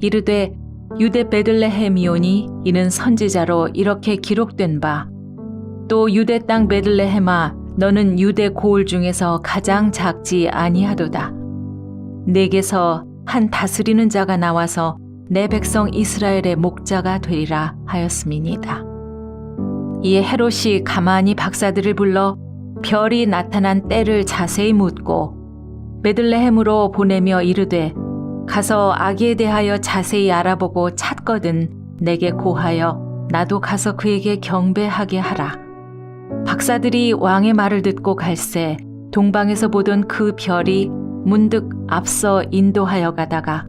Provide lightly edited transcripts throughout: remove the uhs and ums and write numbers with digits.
이르되 유대 베들레헴이오니 이는 선지자로 이렇게 기록된 바 또 유대 땅 베들레헴아 너는 유대 고을 중에서 가장 작지 아니하도다. 내게서 한 다스리는 자가 나와서 내 백성 이스라엘의 목자가 되리라 하였음이니이다. 이에 헤롯이 가만히 박사들을 불러 별이 나타난 때를 자세히 묻고 베들레헴으로 보내며 이르되 가서 아기에 대하여 자세히 알아보고 찾거든 내게 고하여 나도 가서 그에게 경배하게 하라. 박사들이 왕의 말을 듣고 갈새 동방에서 보던 그 별이 문득 앞서 인도하여 가다가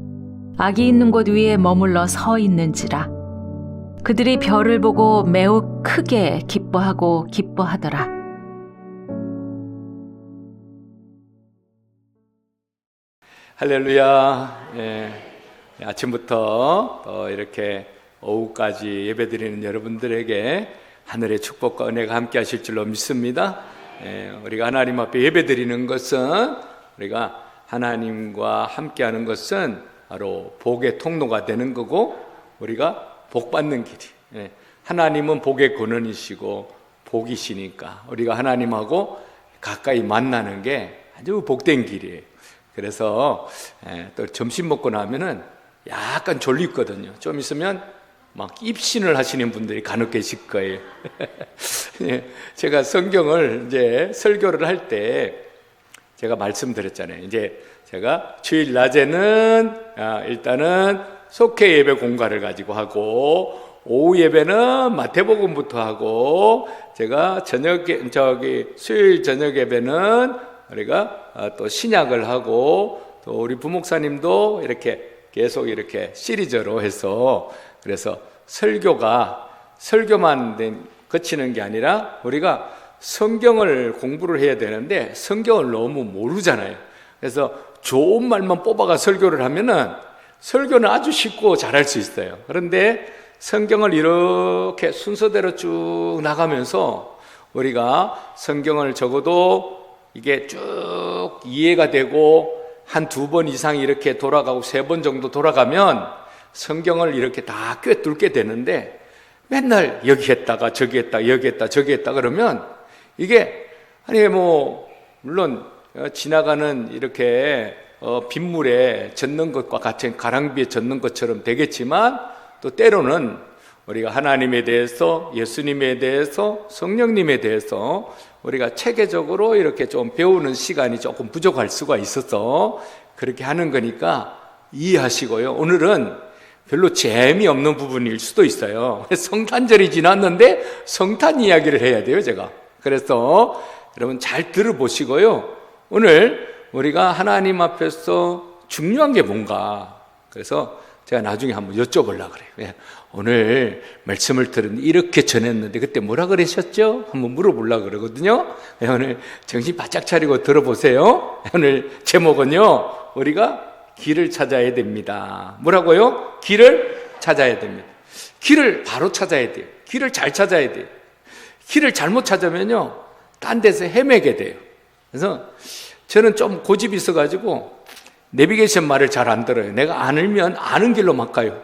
아기 있는 곳 위에 머물러 서 있는지라. 그들이 별을 보고 매우 크게 기뻐하더라. 할렐루야. 아침부터 이렇게 오후까지 예배드리는 여러분들에게 하늘의 축복과 은혜가 함께 하실 줄로 믿습니다. 우리가 하나님 앞에 예배드리는 것은, 우리가 하나님과 함께 하는 것은 바로 복의 통로가 되는 거고, 우리가 복 받는 길이, 하나님은 복의 근원이시고 복이시니까 우리가 하나님하고 가까이 만나는 게 아주 복된 길이에요. 그래서 또 점심 먹고 나면은 약간 졸리거든요. 좀 있으면 막 입신을 하시는 분들이 간혹 계실 거예요. 제가 성경을 이제 설교를 할 때 제가 말씀드렸잖아요. 이제 제가 주일 낮에는 일단은 속회 예배 공간을 가지고 하고, 오후 예배는 마태복음부터 하고, 제가 수요일 저녁 예배는 우리가 또 신약을 하고, 또 우리 부목사님도 이렇게 계속 이렇게 시리즈로 해서, 그래서 설교만 거치는 게 아니라 우리가 성경을 공부를 해야 되는데 성경을 너무 모르잖아요. 그래서 좋은 말만 뽑아가 설교를 하면은 설교는 아주 쉽고 잘할 수 있어요. 그런데 성경을 이렇게 순서대로 쭉 나가면서 우리가 성경을 적어도 이게 쭉 이해가 되고 한 2번 이상 이렇게 돌아가고 3번 정도 돌아가면 성경을 이렇게 다 꿰뚫게 되는데, 맨날 여기 했다가 저기 했다, 여기 했다, 저기 했다 그러면 이게 물론 지나가는 이렇게 빗물에 젖는 것과 같은 가랑비에 젖는 것처럼 되겠지만, 또 때로는 우리가 하나님에 대해서, 예수님에 대해서, 성령님에 대해서 우리가 체계적으로 이렇게 좀 배우는 시간이 조금 부족할 수가 있어서 그렇게 하는 거니까 이해하시고요. 오늘은 별로 재미없는 부분일 수도 있어요. 성탄절이 지났는데 성탄 이야기를 해야 돼요, 제가. 그래서 여러분 잘 들어보시고요. 오늘 우리가 하나님 앞에서 중요한 게 뭔가, 그래서 제가 나중에 한번 여쭤보려고 그래요. 오늘 말씀을 들었는데 이렇게 전했는데 그때 뭐라 그러셨죠? 한번 물어보려고 그러거든요. 오늘 정신 바짝 차리고 들어보세요. 오늘 제목은요, 우리가 길을 찾아야 됩니다. 뭐라고요? 길을 찾아야 됩니다. 길을 바로 찾아야 돼요. 길을 잘 찾아야 돼요. 길을 잘못 찾으면요, 딴 데서 헤매게 돼요. 그래서 저는 좀 고집이 있어가지고 내비게이션 말을 잘 안 들어요. 내가 안 알면 아는 길로 막 가요.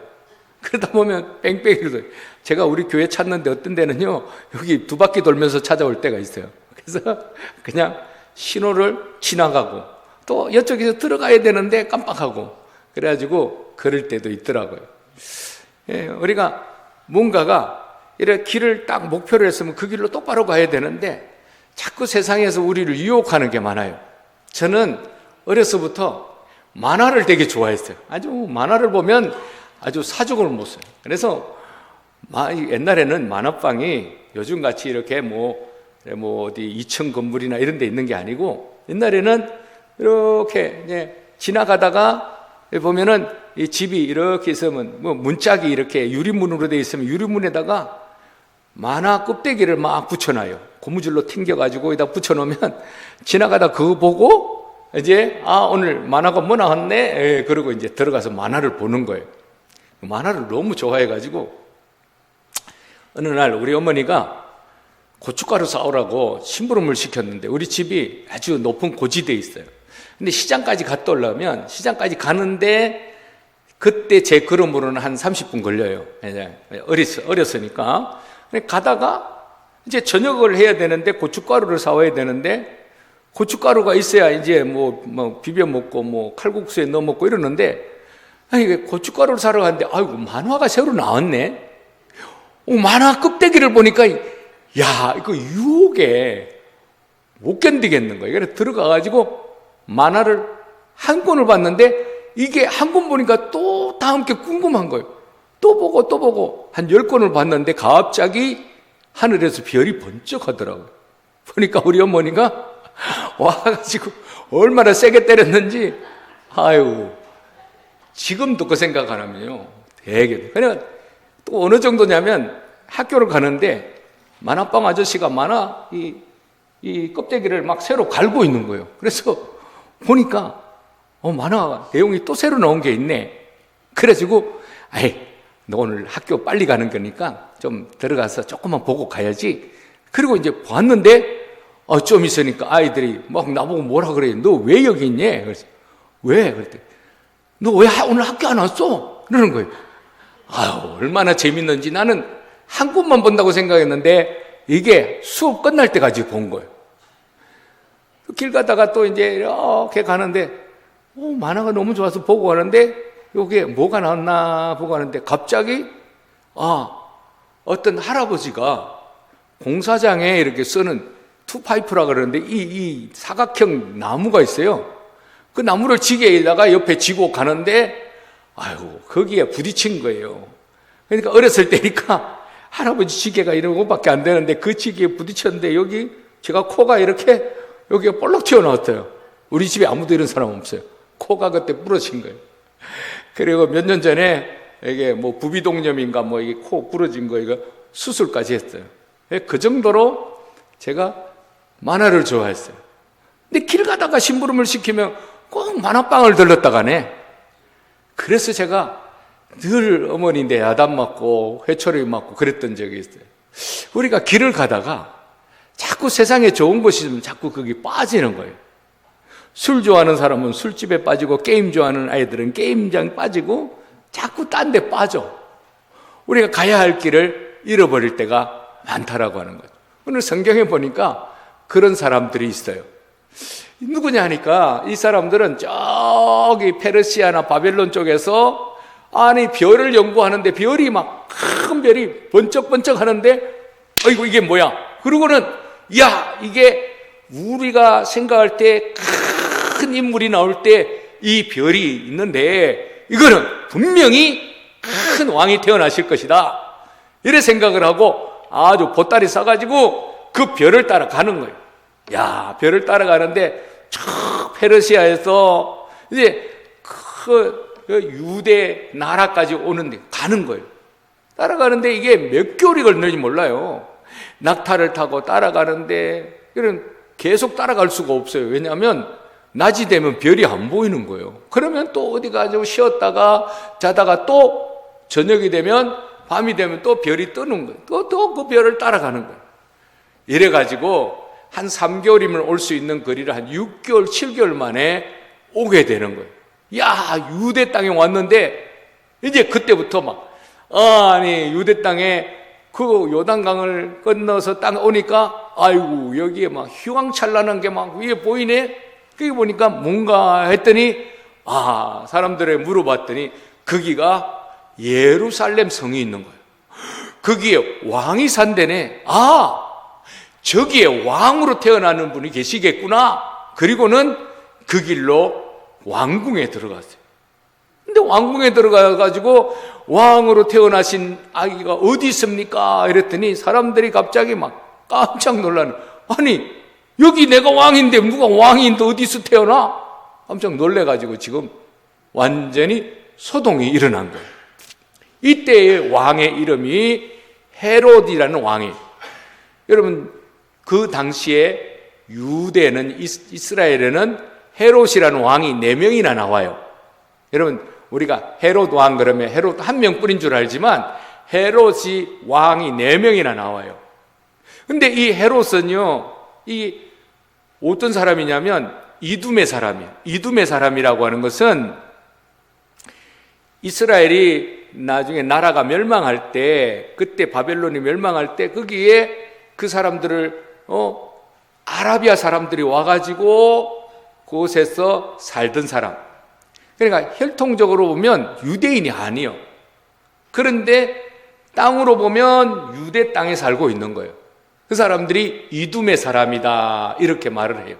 그러다 보면 뺑뺑이로 돼요. 제가 우리 교회 찾는데 어떤 데는요, 여기 2바퀴 돌면서 찾아올 때가 있어요. 그래서 그냥 신호를 지나가고 또 이쪽에서 들어가야 되는데 깜빡하고, 그래가지고 그럴 때도 있더라고요. 우리가 뭔가가 이렇게 길을 딱 목표로 했으면 그 길로 똑바로 가야 되는데 자꾸 세상에서 우리를 유혹하는 게 많아요. 저는 어려서부터 만화를 되게 좋아했어요. 아주 만화를 보면 아주 사족을 못 써요. 그래서 옛날에는 만화방이 요즘같이 이렇게 어디 2층 건물이나 이런 데 있는 게 아니고, 옛날에는 이렇게 이제 지나가다가 보면은 이 집이 이렇게 있으면 문짝이 이렇게 유리문으로 되어 있으면 유리문에다가 만화 껍데기를 막 붙여놔요. 고무줄로 튕겨가지고 여기다 붙여놓으면 지나가다 그거 보고 이제 오늘 만화가 뭐 나왔네? 그러고 이제 들어가서 만화를 보는 거예요. 만화를 너무 좋아해가지고 어느 날 우리 어머니가 고춧가루 사오라고 심부름을 시켰는데 우리 집이 아주 높은 고지대에 있어요. 근데 시장까지 갔다 오려면 시장까지 가는데 그때 제 걸음으로는 한 30분 걸려요. 어렸으니까. 가다가 이제 저녁을 해야 되는데 고춧가루를 사와야 되는데 고춧가루가 있어야 이제 뭐 비벼 먹고 뭐 칼국수에 넣어 먹고 이러는데, 아니 고춧가루를 사러 갔는데 아이고 만화가 새로 나왔네. 만화 껍데기를 보니까 야 이거 유혹에 못 견디겠는 거예요. 그래서 들어가가지고 만화를 한 권을 봤는데 이게 한 권 보니까 또 다음 게 궁금한 거예요. 또 보고 한 10권을 봤는데 갑자기 하늘에서 별이 번쩍 하더라고요. 보니까 우리 어머니가 와가지고 얼마나 세게 때렸는지, 아유, 지금도 그 생각 안 하면요, 되게. 그냥 또 어느 정도냐면 학교를 가는데 만화방 아저씨가 만화 이 껍데기를 막 새로 갈고 있는 거예요. 그래서 보니까 만화 내용이 또 새로 나온 게 있네. 그래가지고 너 오늘 학교 빨리 가는 거니까 좀 들어가서 조금만 보고 가야지. 그리고 이제 봤는데 좀 있으니까 아이들이 막 나보고 뭐라 그래. 너 왜 여기 있니? 그래서 왜? 그랬더니 너 왜 오늘 학교 안 왔어? 그러는 거예요. 아유, 얼마나 재밌는지. 나는 한 곳만 본다고 생각했는데 이게 수업 끝날 때까지 본 거예요. 길 가다가 또 이제 이렇게 가는데 만화가 너무 좋아서 보고 가는데 여기에 뭐가 나왔나 보고 가는데 갑자기 어떤 할아버지가 공사장에 이렇게 쓰는 투파이프라 그러는데 이 사각형 나무가 있어요. 그 나무를 지게에다가 옆에 지고 가는데 아이고 거기에 부딪힌 거예요. 그러니까 어렸을 때니까 할아버지 지게가 이런 것밖에 안 되는데 그 지게에 부딪혔는데 여기 제가 코가 이렇게 여기가 볼록 튀어나왔어요. 우리 집에 아무도 이런 사람 없어요. 코가 그때 부러진 거예요. 그리고 몇 년 전에 이게 뭐 부비동염인가 뭐 이게 코 부러진 거 이거 수술까지 했어요. 그 정도로 제가 만화를 좋아했어요. 근데 길 가다가 심부름을 시키면 꼭 만화방을 들렀다 가네. 그래서 제가 늘 어머니인데 야단 맞고 회초리 맞고 그랬던 적이 있어요. 우리가 길을 가다가 자꾸 세상에 좋은 것이 있으면 자꾸 거기 빠지는 거예요. 술 좋아하는 사람은 술집에 빠지고 게임 좋아하는 아이들은 게임장 빠지고 자꾸 딴 데 빠져. 우리가 가야 할 길을 잃어버릴 때가 많다라고 하는 거죠. 오늘 성경에 보니까 그런 사람들이 있어요. 누구냐 하니까 이 사람들은 저기 페르시아나 바벨론 쪽에서 별을 연구하는데 별이 막 큰 별이 번쩍번쩍 하는데 아이고 이게 뭐야? 그러고는 이게 우리가 생각할 때 큰 인물이 나올 때 이 별이 있는데 이거는 분명히 큰 왕이 태어나실 것이다. 이래 생각을 하고 아주 보따리 싸가지고 그 별을 따라가는 거예요. 별을 따라가는데 저 페르시아에서 이제 그 유대 나라까지 오는데 가는 거예요. 따라가는데 이게 몇 개월이 걸리는지 몰라요. 낙타를 타고 따라가는데 이런 계속 따라갈 수가 없어요. 왜냐하면 낮이 되면 별이 안 보이는 거예요. 그러면 또 어디 가서 쉬었다가 자다가 또 저녁이 되면 밤이 되면 또 별이 뜨는 거예요. 또 그 별을 따라가는 거예요. 이래가지고 한 3개월이면 올 수 있는 거리를 한 6개월, 7개월 만에 오게 되는 거예요. 유대 땅에 왔는데 이제 그때부터 유대 땅에 그 요단강을 건너서 땅 오니까 아이고 여기에 막 휘황찬란한 게 막 위에 보이네. 그게 보니까 뭔가 했더니 사람들에 물어봤더니 거기가 예루살렘 성이 있는 거예요. 거기에 왕이 산대네. 저기에 왕으로 태어나는 분이 계시겠구나. 그리고는 그 길로 왕궁에 들어갔어요. 근데 왕궁에 들어가가지고 왕으로 태어나신 아기가 어디 있습니까? 이랬더니 사람들이 갑자기 막 깜짝 놀라는, 여기 내가 왕인데 누가 왕인데 어디서 태어나? 깜짝 놀래가지고 지금 완전히 소동이 일어난 거예요. 이때의 왕의 이름이 헤롯이라는 왕이에요. 여러분 그 당시에 유대는 이스라엘에는 헤롯이라는 왕이 4명이나 나와요. 여러분 우리가 헤롯 왕 그러면 헤롯 한 명뿐인 줄 알지만 헤롯이 왕이 4명이나 나와요. 근데 이 헤롯은요, 이 어떤 사람이냐면 이두메 사람이에요. 이두메 사람이라고 하는 것은 이스라엘이 나중에 나라가 멸망할 때, 그때 바벨론이 멸망할 때 거기에 그 사람들을 아라비아 사람들이 와가지고 그곳에서 살던 사람. 그러니까 혈통적으로 보면 유대인이 아니요. 그런데 땅으로 보면 유대 땅에 살고 있는 거예요. 그 사람들이 이둠의 사람이다 이렇게 말을 해요.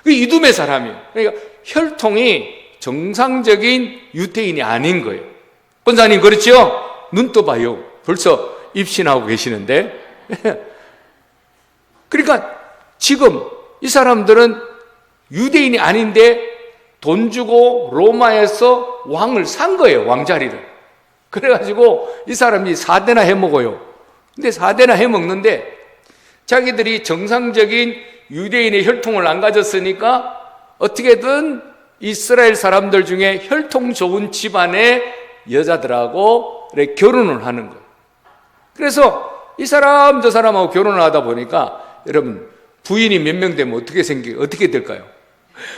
그 이둠의 사람이에요. 그러니까 혈통이 정상적인 유대인이 아닌 거예요. 권사님 그렇죠? 눈 떠봐요. 벌써 입신하고 계시는데. 그러니까 지금 이 사람들은 유대인이 아닌데 돈 주고 로마에서 왕을 산 거예요. 왕자리를. 그래가지고 이 사람이 4대나 해먹어요. 근데 4대나 해먹는데 자기들이 정상적인 유대인의 혈통을 안 가졌으니까 어떻게든 이스라엘 사람들 중에 혈통 좋은 집안의 여자들하고 결혼을 하는 거예요. 그래서 이 사람 저 사람하고 결혼을 하다 보니까 여러분 부인이 몇 명 되면 어떻게 될까요?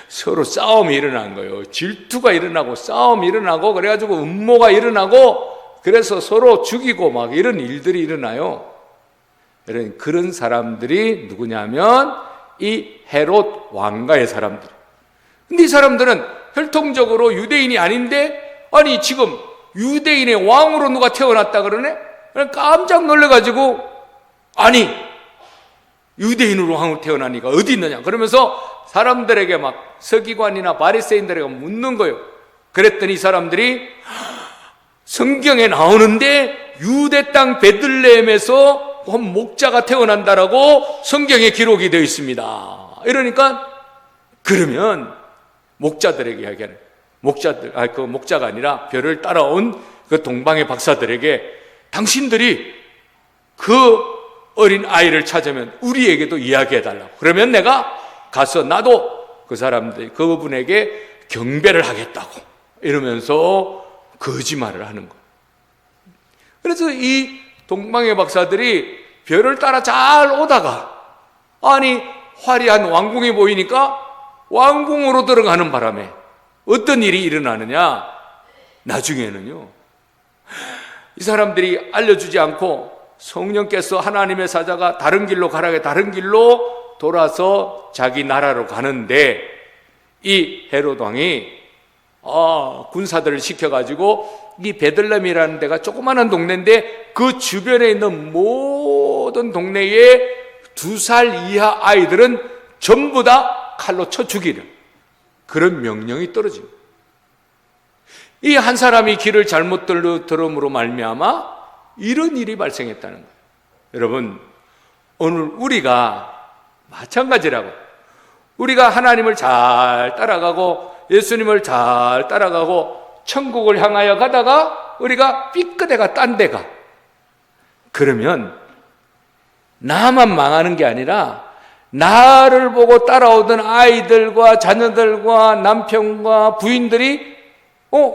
서로 싸움이 일어난 거예요. 질투가 일어나고 싸움이 일어나고 그래가지고 음모가 일어나고 그래서 서로 죽이고 막 이런 일들이 일어나요. 그런 사람들이 누구냐면 이 헤롯 왕가의 사람들. 근데 이 사람들은 혈통적으로 유대인이 아닌데 아니 지금 유대인의 왕으로 누가 태어났다 그러네? 깜짝 놀라가지고 아니 유대인으로 왕으로 태어나니까 어디 있느냐 그러면서 사람들에게 막 서기관이나 바리새인들에게 묻는 거예요. 그랬더니 이 사람들이 성경에 나오는데 유대 땅 베들레헴에서 한 목자가 태어난다라고 성경에 기록이 되어 있습니다. 이러니까 그러면 목자들에게 이야기하는 그 목자가 아니라 별을 따라온 그 동방의 박사들에게 당신들이 그 어린 아이를 찾으면 우리에게도 이야기해 달라고. 그러면 내가 가서 나도 그분에게 경배를 하겠다고 이러면서 거짓말을 하는 거예요. 그래서 이 동방의 박사들이 별을 따라 잘 오다가 아니 화려한 왕궁이 보이니까 왕궁으로 들어가는 바람에 어떤 일이 일어나느냐 나중에는요 이 사람들이 알려주지 않고 성령께서 하나님의 사자가 다른 길로 가라게 다른 길로 돌아서 자기 나라로 가는데 이 헤롯 왕이 군사들을 시켜가지고 이 베들레헴이라는 데가 조그마한 동네인데 그 주변에 있는 모든 동네의 2살 이하 아이들은 전부 다 칼로 쳐 죽이는 그런 명령이 떨어집니다. 이 한 사람이 길을 잘못 들음으로 말미암아 이런 일이 발생했다는 거예요. 여러분 오늘 우리가 마찬가지라고 우리가 하나님을 잘 따라가고 예수님을 잘 따라가고 천국을 향하여 가다가 우리가 삐끗해가 딴 데가 그러면 나만 망하는 게 아니라 나를 보고 따라오던 아이들과 자녀들과 남편과 부인들이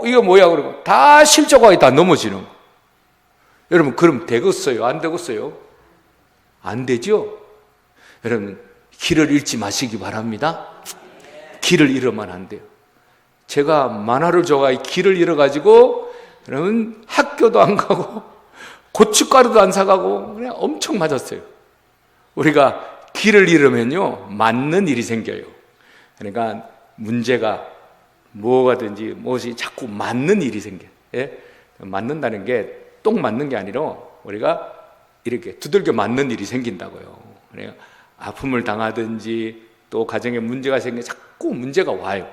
이거 뭐야 그러고 다 실족하게 다 넘어지는 거. 여러분 그럼 되겠어요? 안 되겠어요? 안 되죠? 여러분 길을 잃지 마시기 바랍니다. 길을 잃으면 안 돼요. 제가 만화를 좋아해 길을 잃어가지고 여러분 학교도 안 가고 고춧가루도 안 사가고 그냥 엄청 맞았어요. 우리가 길을 잃으면요 맞는 일이 생겨요. 그러니까 문제가 뭐가든지 무엇이 자꾸 맞는 일이 생겨요. 예? 맞는다는 게 똥 맞는 게 아니라 우리가 이렇게 두들겨 맞는 일이 생긴다고요. 그러니까 아픔을 당하든지 또 가정에 문제가 생겨 자꾸 문제가 와요.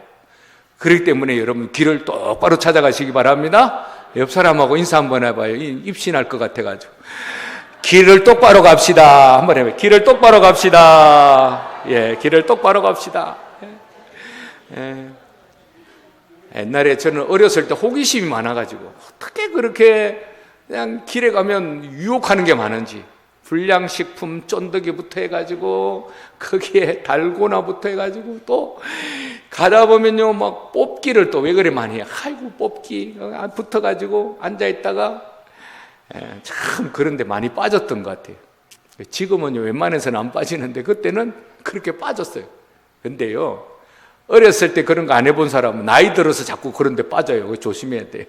그렇기 때문에 여러분 길을 똑바로 찾아가시기 바랍니다. 옆 사람하고 인사 한번 해봐요. 입신할 것 같아가지고 길을 똑바로 갑시다. 한번 해봐요. 길을 똑바로 갑시다. 예, 길을 똑바로 갑시다. 예. 옛날에 저는 어렸을 때 호기심이 많아가지고 어떻게 그렇게 그냥 길에 가면 유혹하는 게 많은지 불량식품 쫀득이부터 해가지고 거기에 달고나부터 해가지고 또 가다 보면요 막 뽑기를 또 왜 그래 많이 해요. 아이고 뽑기 붙어가지고 앉아있다가 참 그런데 많이 빠졌던 것 같아요. 지금은 웬만해서는 안 빠지는데 그때는 그렇게 빠졌어요. 근데요 어렸을 때 그런 거 안 해본 사람은 나이 들어서 자꾸 그런 데 빠져요. 조심해야 돼요.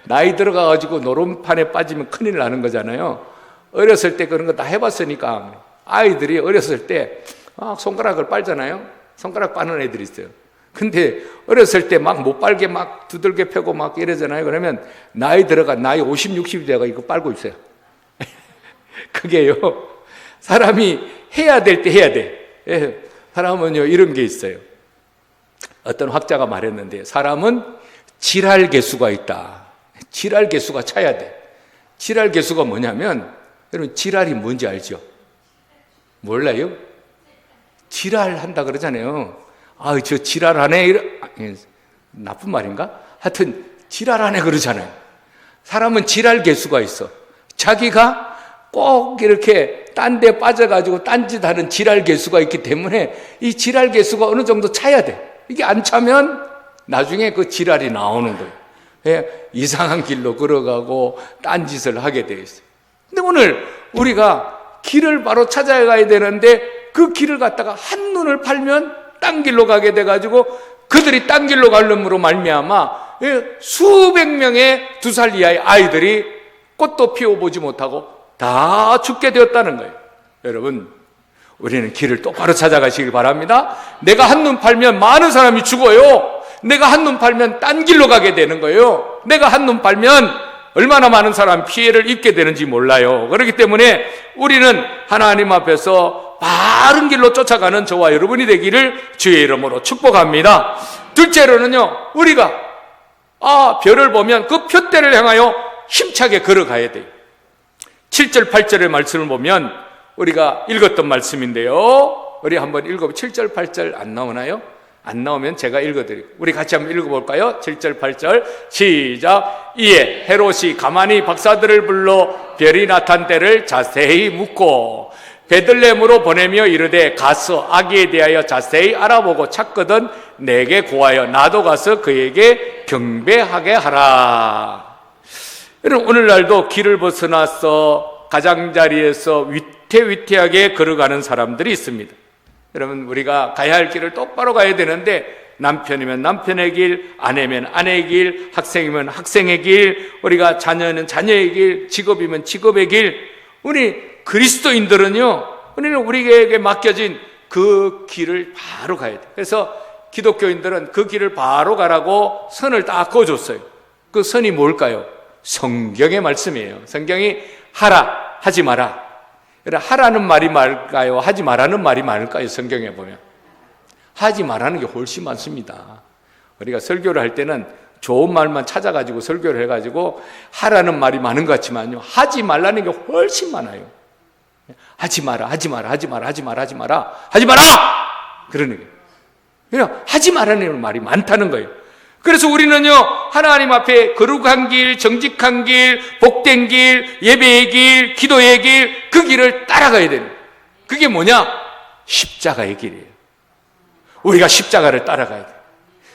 나이 들어가가지고 노름판에 빠지면 큰일 나는 거잖아요. 어렸을 때 그런 거 다 해봤으니까 아이들이 어렸을 때 손가락을 빨잖아요. 손가락 빠는 애들이 있어요. 근데 어렸을 때 막 못 빨게 막 두들겨 펴고 막 이러잖아요. 그러면 나이 50, 60이 돼가 이거 빨고 있어요. 그게요, 사람이 해야 될 때 해야 돼. 예, 사람은요 이런 게 있어요. 어떤 학자가 말했는데 사람은 지랄 개수가 있다. 지랄 개수가 차야 돼. 지랄 개수가 뭐냐면, 여러분 지랄이 뭔지 알죠? 몰라요? 지랄한다 그러잖아요. 저 지랄하네. 나쁜 말인가? 하여튼 지랄하네 그러잖아요. 사람은 지랄 개수가 있어. 자기가 꼭 이렇게 딴 데 빠져가지고 딴짓하는 지랄 개수가 있기 때문에 이 지랄 개수가 어느 정도 차야 돼. 이게 안 차면 나중에 그 지랄이 나오는 거예요. 예, 이상한 길로 걸어가고 딴짓을 하게 되어 있어요. 근데 오늘 우리가 길을 바로 찾아가야 되는데 그 길을 갖다가 한눈을 팔면 딴 길로 가게 돼가지고 그들이 딴 길로 가려므로 말미암아 수백 명의 2살 이하의 아이들이 꽃도 피워보지 못하고 다 죽게 되었다는 거예요. 여러분, 우리는 길을 똑바로 찾아가시길 바랍니다. 내가 한눈 팔면 많은 사람이 죽어요. 내가 한눈 팔면 딴 길로 가게 되는 거예요. 내가 한눈 팔면 얼마나 많은 사람 피해를 입게 되는지 몰라요. 그렇기 때문에 우리는 하나님 앞에서 바른 길로 쫓아가는 저와 여러분이 되기를 주의 이름으로 축복합니다. 둘째로는요, 우리가 별을 보면 그 표대를 향하여 힘차게 걸어가야 돼요. 7절 8절의 말씀을 보면 우리가 읽었던 말씀인데요, 우리 한번 읽어보면 7절 8절 안 나오나요? 안 나오면 제가 읽어드릴게요. 우리 같이 한번 읽어볼까요? 7절 8절 시작. 이에 헤롯이 가만히 박사들을 불러 별이 나타난 때를 자세히 묻고 베들레헴으로 보내며 이르되 가서 아기에 대하여 자세히 알아보고 찾거든 내게 고하여 나도 가서 그에게 경배하게 하라. 여러분, 오늘날도 길을 벗어나서 가장자리에서 위태위태하게 걸어가는 사람들이 있습니다. 여러분, 우리가 가야 할 길을 똑바로 가야 되는데 남편이면 남편의 길, 아내면 아내의 길, 학생이면 학생의 길, 우리가 자녀는 자녀의 길, 직업이면 직업의 길, 우리 그리스도인들은요, 우리는 우리에게 맡겨진 그 길을 바로 가야 돼. 그래서 기독교인들은 그 길을 바로 가라고 선을 딱 그어줬어요. 그 선이 뭘까요? 성경의 말씀이에요. 성경이 하라, 하지 마라. 하라는 말이 많을까요? 하지 말라는 말이 많을까요? 성경에 보면 하지 말라는 게 훨씬 많습니다. 우리가 설교를 할 때는 좋은 말만 찾아가지고 설교를 해가지고 하라는 말이 많은 것 같지만요, 하지 말라는 게 훨씬 많아요. 하지 마라, 하지 마라, 하지 마라, 하지 마라, 하지 마라, 하지 마라! 그러는 거예요. 그냥 하지 말라는 말이 많다는 거예요. 그래서 우리는요, 하나님 앞에 거룩한 길, 정직한 길, 복된 길, 예배의 길, 기도의 길, 그 길을 따라가야 돼요. 그게 뭐냐? 십자가의 길이에요. 우리가 십자가를 따라가야 돼요.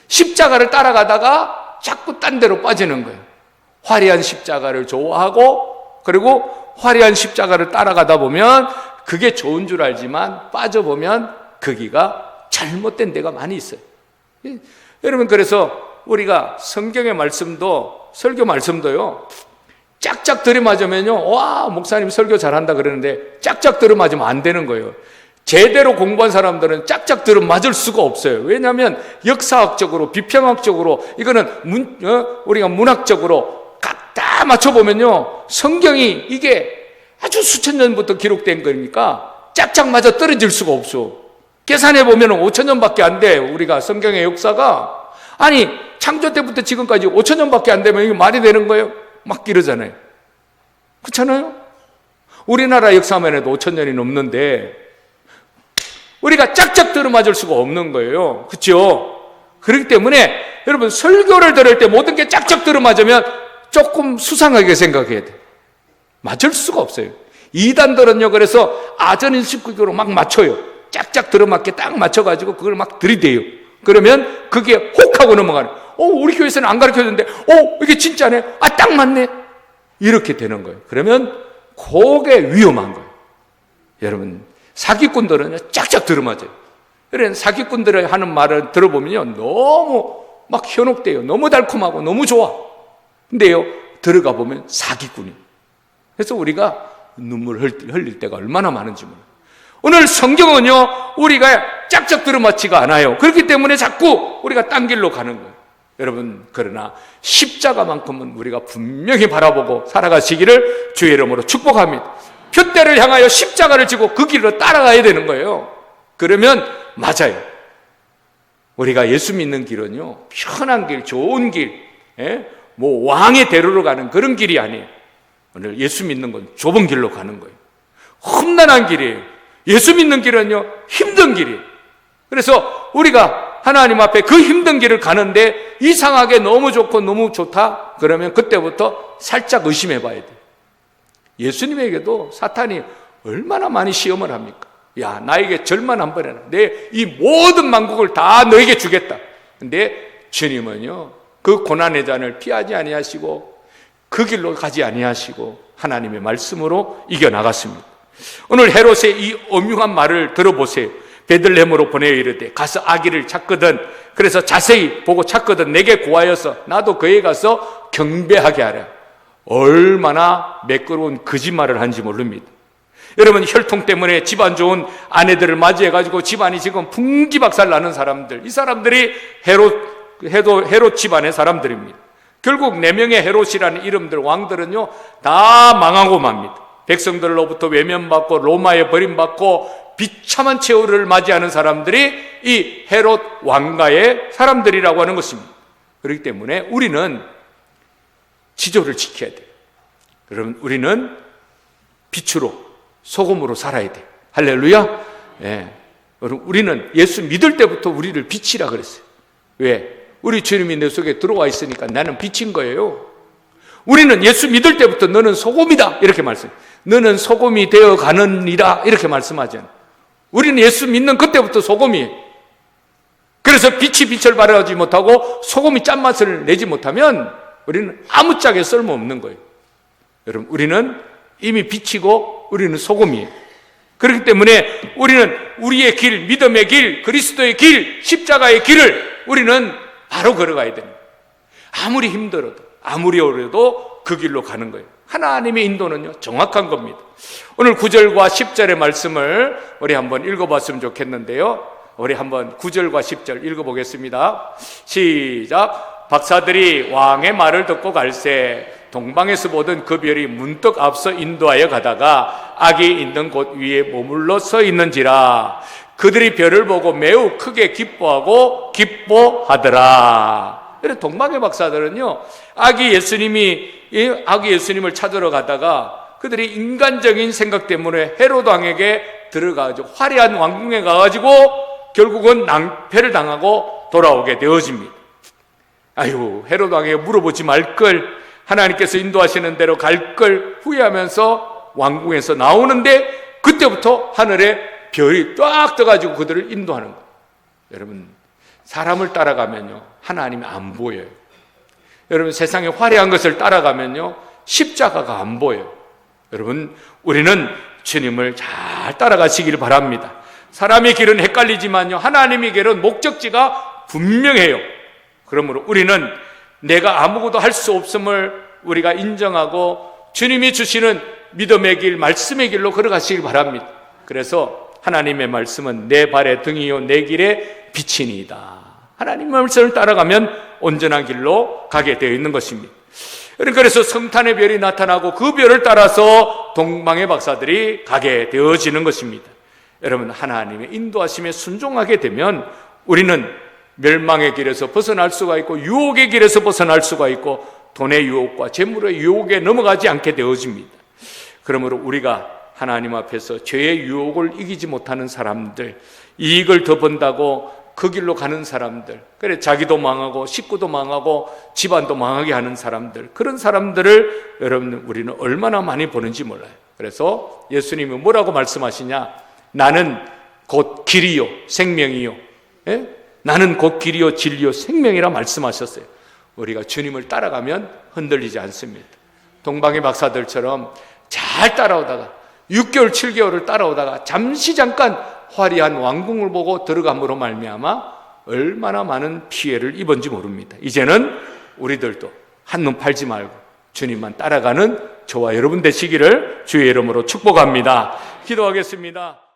십자가를 따라가다가 자꾸 딴 데로 빠지는 거예요. 화려한 십자가를 좋아하고, 그리고 화려한 십자가를 따라가다 보면 그게 좋은 줄 알지만 빠져보면 거기가 잘못된 데가 많이 있어요. 여러분, 그래서 우리가 성경의 말씀도, 설교 말씀도요, 짝짝 들이맞으면요, 와, 목사님 설교 잘한다 그러는데 짝짝 들이맞으면 안 되는 거예요. 제대로 공부한 사람들은 짝짝 들이맞을 수가 없어요. 왜냐하면 역사학적으로, 비평학적으로, 이거는 우리가 문학적으로 갖다 맞춰보면요, 성경이 이게 아주 수천 년부터 기록된 거니까 짝짝 맞아 떨어질 수가 없어. 계산해보면 5천 년밖에 안 돼, 우리가 성경의 역사가. 아니, 창조 때부터 지금까지 5천 년밖에 안 되면 이게 말이 되는 거예요? 막 이러잖아요. 그렇잖아요? 우리나라 역사만 해도 5천 년이 넘는데 우리가 짝짝 들어맞을 수가 없는 거예요. 그렇죠? 그렇기 때문에 여러분, 설교를 들을 때 모든 게 짝짝 들어맞으면 조금 수상하게 생각해야 돼. 맞을 수가 없어요. 이단들은요, 그래서 아전인식구로 막 맞춰요. 짝짝 들어맞게 딱 맞춰가지고 그걸 막 들이대요. 그러면 그게 혹 하고 넘어가는. 우리 교회에서는 안 가르쳐줬는데, 이게 진짜네. 딱 맞네. 이렇게 되는 거예요. 그러면 그게 위험한 거예요. 여러분, 사기꾼들은 짝짝 들어맞아요. 그래, 사기꾼들이 하는 말을 들어보면요, 너무 막 현혹돼요. 너무 달콤하고 너무 좋아. 근데요, 들어가 보면 사기꾼이에요. 그래서 우리가 눈물 흘릴 때가 얼마나 많은지 몰라요. 오늘 성경은요, 우리가 짝짝 들어맞지가 않아요. 그렇기 때문에 자꾸 우리가 딴 길로 가는 거예요. 여러분, 그러나 십자가만큼은 우리가 분명히 바라보고 살아가시기를 주의 이름으로 축복합니다. 표대를 향하여 십자가를 지고 그 길로 따라가야 되는 거예요. 그러면 맞아요. 우리가 예수 믿는 길은요, 편한 길, 좋은 길, 뭐 왕의 대로로 가는 그런 길이 아니에요. 오늘 예수 믿는 건 좁은 길로 가는 거예요. 험난한 길이에요. 예수 믿는 길은요, 힘든 길이에요. 그래서 우리가 하나님 앞에 그 힘든 길을 가는데 이상하게 너무 좋고 너무 좋다? 그러면 그때부터 살짝 의심해 봐야 돼요. 예수님에게도 사탄이 얼마나 많이 시험을 합니까? 야, 나에게 절만 한 번 해라. 내 이 모든 만국을 다 너에게 주겠다. 근데 주님은요, 그 고난의 잔을 피하지 아니하시고 그 길로 가지 아니하시고 하나님의 말씀으로 이겨나갔습니다. 오늘 헤롯의 이 엄중한 말을 들어보세요. 베들레헴으로 보내어 이르되 가서 아기를 찾거든, 그래서 자세히 보고 찾거든 내게 고하여서 나도 그에 가서 경배하게 하라. 얼마나 매끄러운 거짓말을 한지 모릅니다. 여러분, 혈통 때문에 집안 좋은 아내들을 맞이해가지고 집안이 지금 풍지박살 나는 사람들, 이 사람들이 헤롯 집안의 사람들입니다. 결국 4명의 헤롯이라는 이름들, 왕들은요, 다 망하고 맙니다. 백성들로부터 외면받고 로마에 버림받고 비참한 최후를 맞이하는 사람들이 이 헤롯 왕가의 사람들이라고 하는 것입니다. 그렇기 때문에 우리는 지조를 지켜야 돼요. 여러분, 우리는 빛으로 소금으로 살아야 돼요. 할렐루야. 예. 여러분, 우리는 예수 믿을 때부터 우리를 빛이라 그랬어요. 왜? 우리 주님이 내 속에 들어와 있으니까 나는 빛인 거예요. 우리는 예수 믿을 때부터 너는 소금이다 이렇게 말씀해요. 너는 소금이 되어 가느니라 이렇게 말씀하잖아요. 우리는 예수 믿는 그때부터 소금이에요. 그래서 빛이 빛을 발하지 못하고 소금이 짠맛을 내지 못하면 우리는 아무짝에 쓸모없는 거예요. 여러분, 우리는 이미 빛이고 우리는 소금이에요. 그렇기 때문에 우리는 우리의 길, 믿음의 길, 그리스도의 길, 십자가의 길을 우리는 바로 걸어가야 됩니다. 아무리 힘들어도 아무리 어려도 그 길로 가는 거예요. 하나님의 인도는요, 정확한 겁니다. 오늘 9절과 10절의 말씀을 우리 한번 읽어봤으면 좋겠는데요. 우리 한번 9절과 10절 읽어보겠습니다. 시작. 박사들이 왕의 말을 듣고 갈새 동방에서 보던 그 별이 문득 앞서 인도하여 가다가 악이 있는 곳 위에 머물러 서 있는지라. 그들이 별을 보고 매우 크게 기뻐하고 기뻐하더라. 동방의 박사들은요, 아기 예수님을 찾으러 가다가 그들이 인간적인 생각 때문에 헤롯 왕에게 들어가가지고 화려한 왕궁에 가가지고 결국은 낭패를 당하고 돌아오게 되어집니다. 아유, 헤롯 왕에게 물어보지 말걸, 하나님께서 인도하시는 대로 갈걸 후회하면서 왕궁에서 나오는데 그때부터 하늘에 별이 딱 떠가지고 그들을 인도하는 거예요. 여러분, 사람을 따라가면요, 하나님이 안 보여요. 여러분, 세상에 화려한 것을 따라가면요, 십자가가 안 보여요. 여러분, 우리는 주님을 잘 따라가시길 바랍니다. 사람의 길은 헷갈리지만요, 하나님의 길은 목적지가 분명해요. 그러므로 우리는 내가 아무것도 할 수 없음을 우리가 인정하고 주님이 주시는 믿음의 길, 말씀의 길로 걸어가시길 바랍니다. 그래서 하나님의 말씀은 내 발의 등이요 내 길의 빛이니이다. 하나님의 말씀을 따라가면 온전한 길로 가게 되어 있는 것입니다. 그래서 성탄의 별이 나타나고 그 별을 따라서 동방의 박사들이 가게 되어지는 것입니다. 여러분, 하나님의 인도하심에 순종하게 되면 우리는 멸망의 길에서 벗어날 수가 있고 유혹의 길에서 벗어날 수가 있고 돈의 유혹과 재물의 유혹에 넘어가지 않게 되어집니다. 그러므로 우리가 하나님 앞에서 죄의 유혹을 이기지 못하는 사람들, 이익을 더 번다고 그 길로 가는 사람들, 그래 자기도 망하고 식구도 망하고 집안도 망하게 하는 사람들, 그런 사람들을 여러분 우리는 얼마나 많이 보는지 몰라요. 그래서 예수님이 뭐라고 말씀하시냐? 나는 곧 길이요 생명이요, 예? 나는 곧 길이요 진리요 생명이라 말씀하셨어요. 우리가 주님을 따라가면 흔들리지 않습니다. 동방의 박사들처럼 잘 따라오다가 6개월 7개월을 따라오다가 잠깐 화려한 왕궁을 보고 들어감으로 말미암아 얼마나 많은 피해를 입은지 모릅니다. 이제는 우리들도 한눈 팔지 말고 주님만 따라가는 저와 여러분 되시기를 주의 이름으로 축복합니다. 기도하겠습니다.